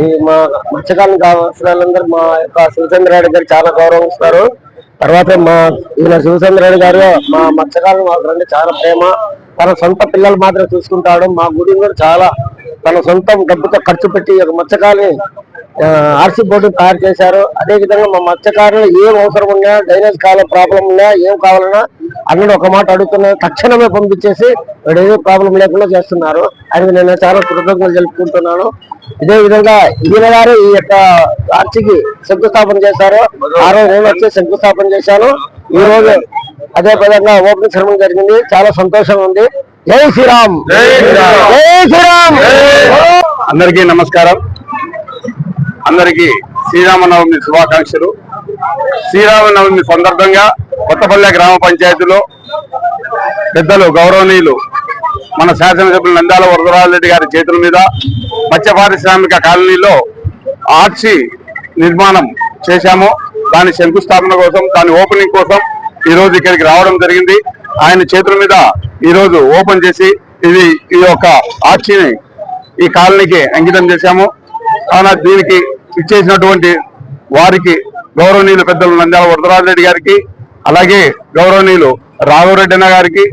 ఈ మా మత్స్యకారులు కావాల్సినందరూ మా యొక్క శివచంద్రారెడ్డి గారు చాలా గౌరవిస్తారు. తర్వాత ఈయన శివచంద్రారెడ్డి గారు మా మత్స్యకారులు మాకు చాలా ప్రేమ. తన సొంత పిల్లలు మాత్రం చూసుకుంటాడు. మా గుడిని కూడా చాలా తన సొంతం డబ్బుతో ఖర్చు పెట్టి ఒక మత్స్యకారుని ఆర్సీ బోర్డు తయారు చేశారు. అదే విధంగా మా మత్స్యకారులు ఏం అవసరం ఉన్నా, డ్రైనేజ్ కాలం ప్రాబ్లం ఉన్నా, ఏం కావాలన్నా అందరూ ఒక మాట అడుగుతున్నారు, తక్షణమే పంపించేసి ఏదో ప్రాబ్లం లేకుండా చేస్తున్నారు. అది నేను చాలా కృతజ్ఞతలు తెలుపుకుంటున్నాను. ఇదే విధంగా ఈయన గారు ఈ యొక్క ఆర్చికి శంకుస్థాపన చేశారు. ఆ రోజు నేను వచ్చి శంకుస్థాపన చేశాను. ఈ రోజు అదే విధంగా ఓపెనింగ్ సెరమనీ జరిగింది. చాలా సంతోషంగా ఉంది. జై శ్రీరామ్, జై శ్రీరామ్. అందరికీ నమస్కారం. అందరికీ శ్రీరామనవమి శుభాకాంక్షలు. శ్రీరామనవమి సందర్భంగా కొత్తపల్లె గ్రామ పంచాయతీలో పెద్దలు గౌరవనీయులు మన శాసనసభ్యులు నంద్యాల వరదరాజరెడ్డి గారి చేతుల మీద మత్స్య పారిశ్రామిక కాలనీలో ఆర్చి నిర్మాణం చేశాము. దాని శంకుస్థాపన కోసం, దాని ఓపెనింగ్ కోసం ఈ రోజు ఇక్కడికి రావడం జరిగింది. ఆయన చేతుల మీద ఈ రోజు ఓపెన్ చేసి ఈ యొక్క ఆర్చిని ఈ కాలనీకి అంకితం చేశాము. కావున దీనికి ఇచ్చేసినటువంటి వారికి గౌరవనీయులు పెద్దలు నంద్యాల వరదరాజరెడ్డి గారికి, అలాగే గౌరవనీయులు రాఘవరెడ్డి అన్న గారికి,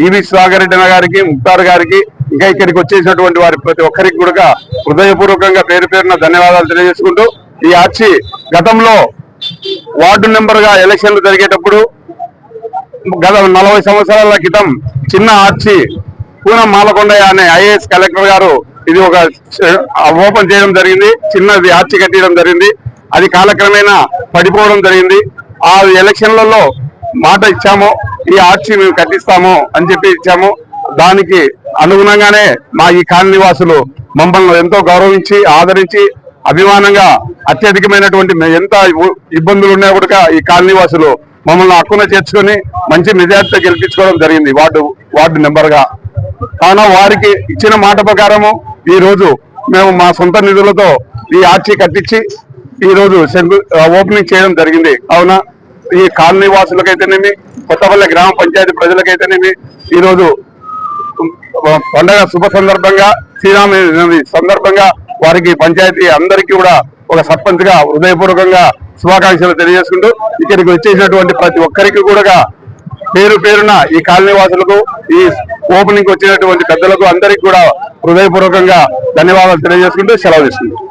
ఈవి స్వాగరెడ్డి అన్న గారికి, ముక్తార్ గారికి, ఇంకా ఇక్కడికి వచ్చేసినటువంటి వారి ప్రతి ఒక్కరికి కూడా హృదయపూర్వకంగా పేరు పేరున ధన్యవాదాలు తెలియజేసుకుంటూ, ఈ ఆర్చి గతంలో వార్డు నెంబర్ గా ఎలక్షన్లు జరిగేటప్పుడు గత 40 సంవత్సరాల క్రితం చిన్న ఆర్చి పూనం మాలకొండయ్య అనే ఐఏఎస్ కలెక్టర్ గారు ఇది ఒక ఓపెన్ చేయడం జరిగింది. చిన్నది ఆర్చి కట్టడం జరిగింది. అది కాలక్రమేణా పడిపోవడం జరిగింది. ఆ ఎలక్షన్లలో మాట ఇచ్చాము, ఈ ఆర్చి మేము కట్టిస్తాము అని చెప్పి ఇచ్చాము. దానికి అనుగుణంగానే మా ఈ కాలనీవాసులు మమ్మల్ని ఎంతో గౌరవించి, ఆదరించి, అభిమానంగా అత్యధికమైనటువంటి ఎంత ఇబ్బందులు ఉన్నా కూడా ఈ కాలనీవాసులు మమ్మల్ని హక్కున చేర్చుకొని మంచి మెజార్టీతో గెలిపించుకోవడం జరిగింది వార్డు నెంబర్ గా. కావున వారికి ఇచ్చిన మాట ప్రకారము ఈ రోజు మేము మా సొంత నిధులతో ఈ ఆర్చి కట్టించి ఈ రోజు ఓపెనింగ్ చేయడం జరిగింది. కావున ఈ కాలనీ వాసులకైతేనేమి, కొత్తపల్లె గ్రామ పంచాయతీ ప్రజలకైతేనేమి ఈ రోజు పండగ శుభ సందర్భంగా, శ్రీరామ సందర్భంగా వారికి పంచాయతీ అందరికీ కూడా ఒక సర్పంచ్ గా హృదయపూర్వకంగా శుభాకాంక్షలు తెలియజేసుకుంటూ, ఇక్కడికి వచ్చేసినటువంటి ప్రతి ఒక్కరికి కూడా పేరు పేరున ఈ కాలనీ వాసులకు, ఈ ఓపెనింగ్ వచ్చినటువంటి పెద్దలకు అందరికీ కూడా హృదయపూర్వకంగా ధన్యవాదాలు తెలియజేసుకుంటూ సెలవు తీసుకుంటాం.